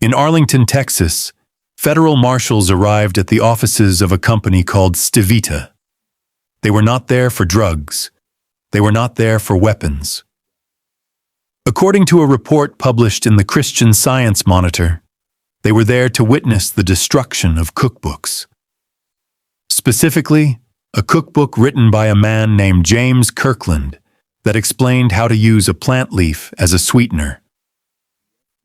In Arlington, Texas, federal marshals arrived at the offices of a company called Stevita. They were not there for drugs. They were not there for weapons. According to a report published in the Christian Science Monitor, they were there to witness the destruction of cookbooks. Specifically, a cookbook written by a man named James Kirkland that explained how to use a plant leaf as a sweetener.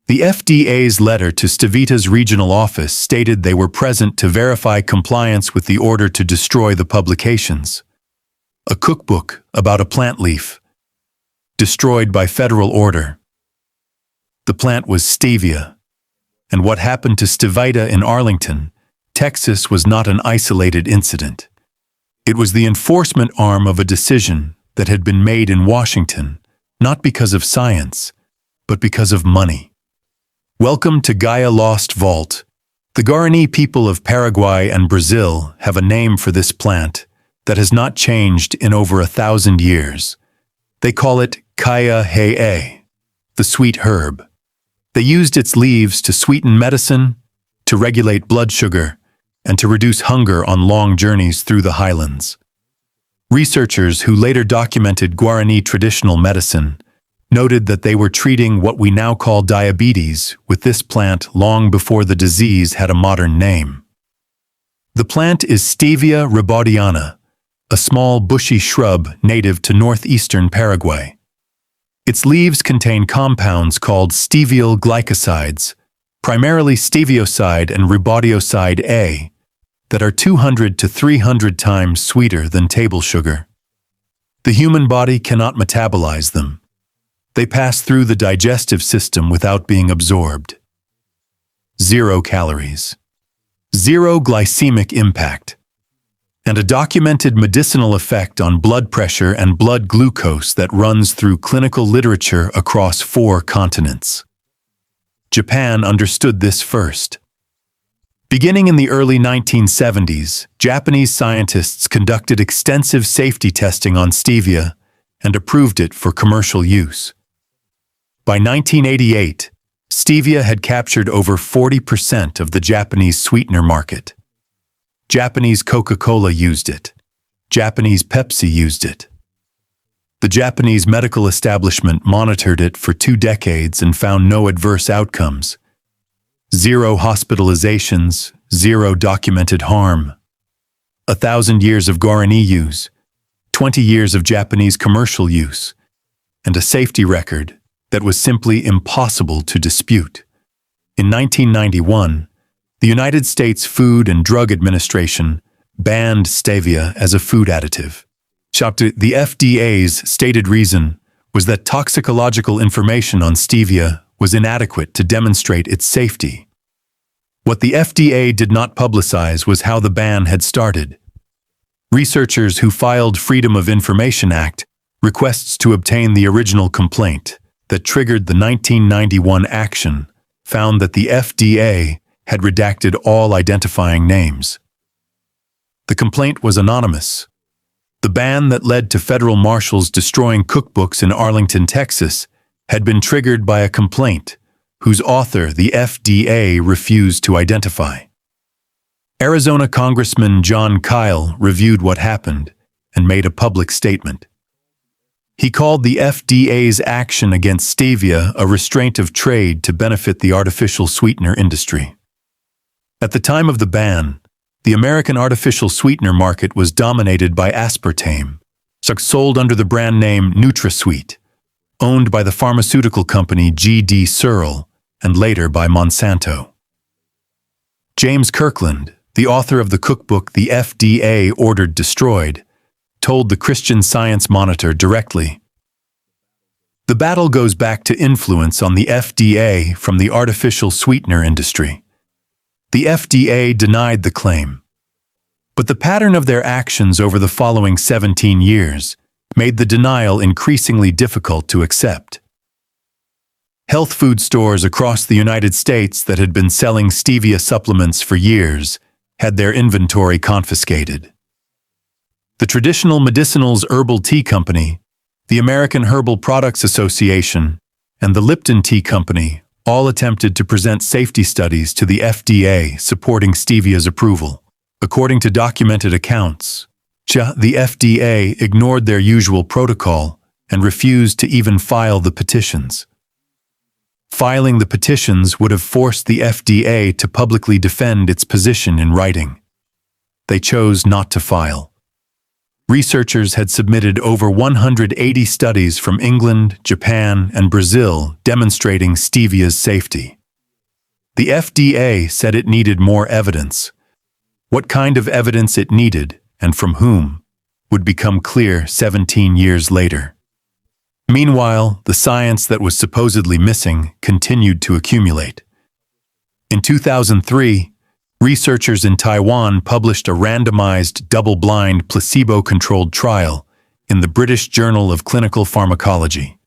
The FDA's letter to Stevita's regional office stated they were present to verify compliance with the order to destroy the publications. A cookbook about a plant leaf, destroyed by federal order. The plant was Stevia, and what happened to Stevita in Arlington, Texas was not an isolated incident. It was the enforcement arm of a decision that had been made in Washington, not because of science, but because of money. Welcome to Gaia Lost Vault. The Guaraní people of Paraguay and Brazil have a name for this plant that has not changed in over 1,000 years. They call it Gaia, the sweet herb. They used its leaves to sweeten medicine, to regulate blood sugar, and to reduce hunger on long journeys through the highlands. Researchers who later documented Guaraní traditional medicine noted that they were treating what we now call diabetes with this plant long before the disease had a modern name. The plant is Stevia rebaudiana, a small bushy shrub native to northeastern Paraguay. Its leaves contain compounds called steviol glycosides, primarily stevioside and rebaudioside A, that are 200 to 300 times sweeter than table sugar. The human body cannot metabolize them. They pass through the digestive system without being absorbed. 0 calories. 0 glycemic impact. And a documented medicinal effect on blood pressure and blood glucose that runs through clinical literature across 4 continents. Japan understood this first. Beginning in the early 1970s, Japanese scientists conducted extensive safety testing on stevia and approved it for commercial use. By 1988, stevia had captured over 40% of the Japanese sweetener market. Japanese Coca-Cola used it. Japanese Pepsi used it. The Japanese medical establishment monitored it for 2 decades and found no adverse outcomes. 0 hospitalizations, 0 documented harm. 1,000 years of Guaraní use, 20 years of Japanese commercial use, and a safety record that was simply impossible to dispute. In 1991, the United States Food and Drug Administration banned stevia as a food additive. The FDA's stated reason was that toxicological information on stevia was inadequate to demonstrate its safety. What the FDA did not publicize was how the ban had started. Researchers who filed Freedom of Information Act requests to obtain the original complaint that triggered the 1991 action found that the FDA had redacted all identifying names. The complaint was anonymous. The ban that led to federal marshals destroying cookbooks in Arlington, Texas, had been triggered by a complaint whose author the FDA refused to identify. Arizona Congressman Jon Kyl reviewed what happened and made a public statement. He called the FDA's action against stevia a restraint of trade to benefit the artificial sweetener industry. At the time of the ban, the American artificial sweetener market was dominated by aspartame, sold under the brand name NutraSweet, owned by the pharmaceutical company G.D. Searle and later by Monsanto. James Kirkland, the author of the cookbook the FDA ordered destroyed, told the Christian Science Monitor directly, "The battle goes back to influence on the FDA from the artificial sweetener industry. The FDA denied the claim, but the pattern of their actions over the following 17 years made the denial increasingly difficult to accept. Health food stores across the United States that had been selling stevia supplements for years had their inventory confiscated. The Traditional Medicinals Herbal Tea Company, the American Herbal Products Association, and the Lipton Tea Company All attempted to present safety studies to the FDA supporting Stevia's approval. According to documented accounts, the FDA ignored their usual protocol and refused to even file the petitions. Filing the petitions would have forced the FDA to publicly defend its position in writing. They chose not to file. Researchers had submitted over 180 studies from England, Japan, and Brazil demonstrating Stevia's safety. The FDA said it needed more evidence. What kind of evidence it needed, and from whom, would become clear 17 years later. Meanwhile, the science that was supposedly missing continued to accumulate. In 2003, researchers in Taiwan published a randomized, double-blind, placebo-controlled trial in the British Journal of Clinical Pharmacology.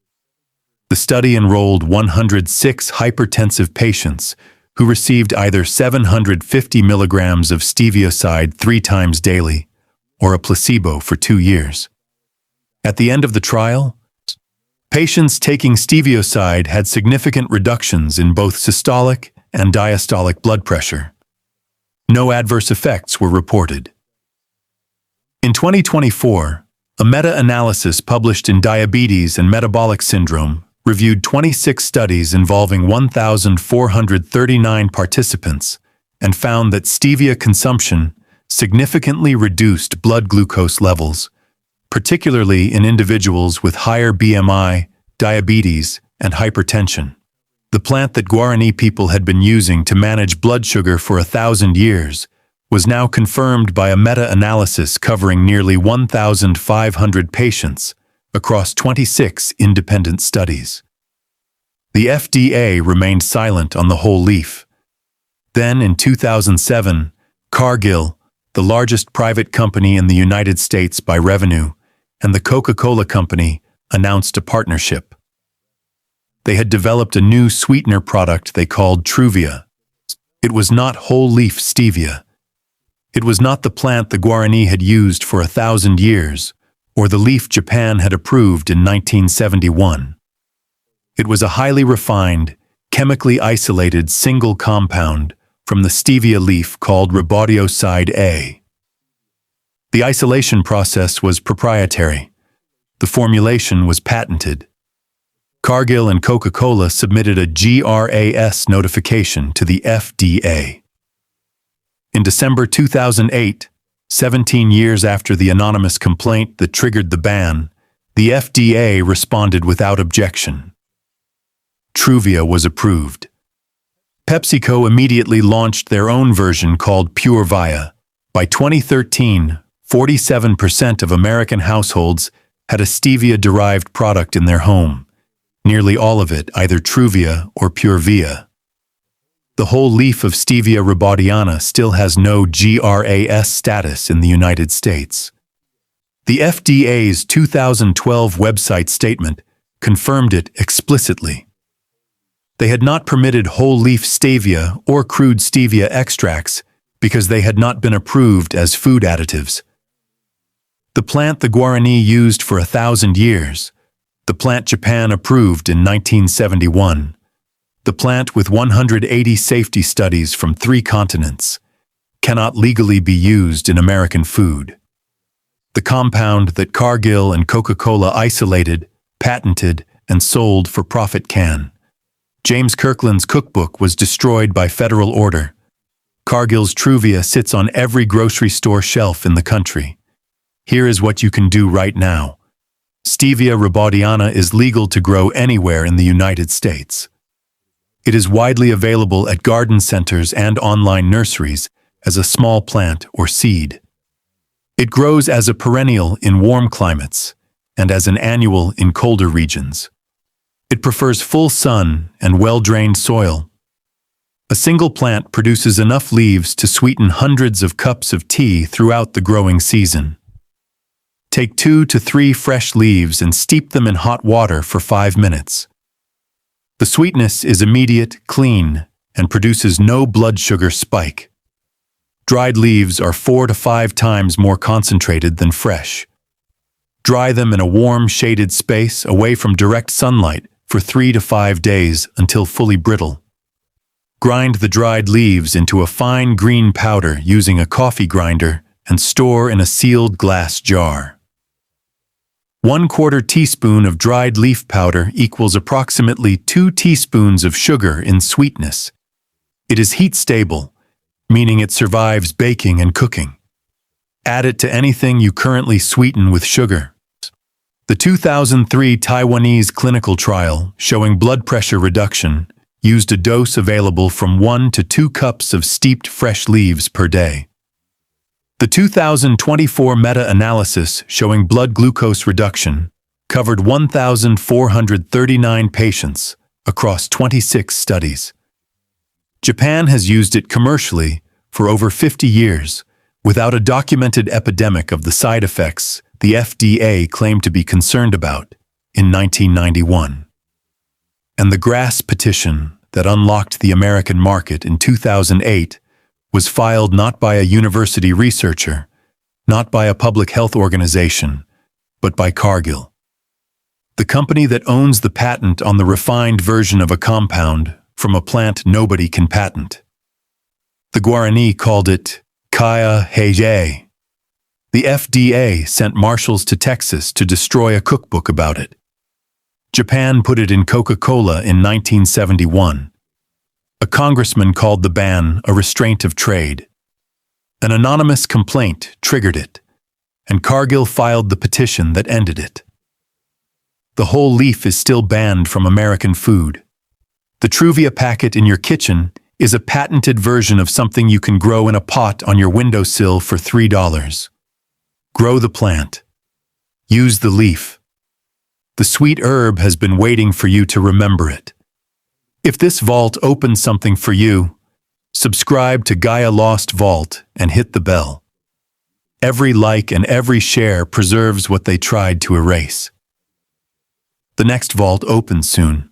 The study enrolled 106 hypertensive patients who received either 750 milligrams of Stevia 3 times daily or a placebo for 2 years. At the end of the trial, patients taking Stevia had significant reductions in both systolic and diastolic blood pressure. No adverse effects were reported. In 2024, a meta-analysis published in Diabetes and Metabolic Syndrome reviewed 26 studies involving 1,439 participants and found that Stevia consumption significantly reduced blood glucose levels, particularly in individuals with higher BMI, diabetes, and hypertension. The plant that Guaraní people had been using to manage blood sugar for 1,000 years was now confirmed by a meta-analysis covering nearly 1,500 patients across 26 independent studies. The FDA remained silent on the whole leaf. Then, in 2007, Cargill, the largest private company in the United States by revenue, and the Coca-Cola Company announced a partnership. They had developed a new sweetener product they called Truvia. It was not whole-leaf stevia. It was not the plant the Guaraní had used for 1,000 years, or the leaf Japan had approved in 1971. It was a highly refined, chemically isolated single compound from the stevia leaf called rebaudiana. The isolation process was proprietary. The formulation was patented. Cargill and Coca-Cola submitted a GRAS notification to the FDA. In December 2008, 17 years after the anonymous complaint that triggered the ban, the FDA responded without objection. Truvia was approved. PepsiCo immediately launched their own version called Truvia. By 2013, 47% of American households had a stevia-derived product in their home, nearly all of it either Truvia or Truvia. The whole leaf of Stevia rebaudiana still has no GRAS status in the United States. The FDA's 2012 website statement confirmed it explicitly. They had not permitted whole-leaf stevia or crude stevia extracts because they had not been approved as food additives. The plant the Guaraní used for 1,000 years, the plant Japan approved in 1971, the plant with 180 safety studies from 3 continents, cannot legally be used in American food. The compound that Cargill and Coca-Cola isolated, patented, and sold for profit can. James Kirkland's cookbook was destroyed by federal order. Cargill's Truvia sits on every grocery store shelf in the country. Here is what you can do right now. Stevia rebaudiana is legal to grow anywhere in the United States. It is widely available at garden centers and online nurseries as a small plant or seed. It grows as a perennial in warm climates and as an annual in colder regions. It prefers full sun and well-drained soil. A single plant produces enough leaves to sweeten hundreds of cups of tea throughout the growing season. Take 2 to 3 fresh leaves and steep them in hot water for 5 minutes. The sweetness is immediate, clean, and produces no blood sugar spike. Dried leaves are 4 to 5 times more concentrated than fresh. Dry them in a warm, shaded space away from direct sunlight for 3 to 5 days until fully brittle. Grind the dried leaves into a fine green powder using a coffee grinder and store in a sealed glass jar. 1/4 teaspoon of dried leaf powder equals approximately 2 teaspoons of sugar in sweetness. It is heat stable, meaning it survives baking and cooking. Add it to anything you currently sweeten with sugar. The 2003 Taiwanese clinical trial showing blood pressure reduction used a dose available from 1 to 2 cups of steeped fresh leaves per day. The 2024 meta-analysis showing blood glucose reduction covered 1,439 patients across 26 studies. Japan has used it commercially for over 50 years without a documented epidemic of the side effects the FDA claimed to be concerned about in 1991. And the GRAS petition that unlocked the American market in 2008 was filed not by a university researcher, not by a public health organization, but by Cargill, the company that owns the patent on the refined version of a compound from a plant nobody can patent. The Guaraní called it Gaia. The FDA sent marshals to Texas to destroy a cookbook about it. Japan put it in Coca-Cola in 1971. A congressman called the ban a restraint of trade. An anonymous complaint triggered it, and Cargill filed the petition that ended it. The whole leaf is still banned from American food. The Truvia packet in your kitchen is a patented version of something you can grow in a pot on your windowsill for $3. Grow the plant. Use the leaf. The sweet herb has been waiting for you to remember it. If this vault opens something for you, subscribe to Gaia Lost Vault and hit the bell. Every like and every share preserves what they tried to erase. The next vault opens soon.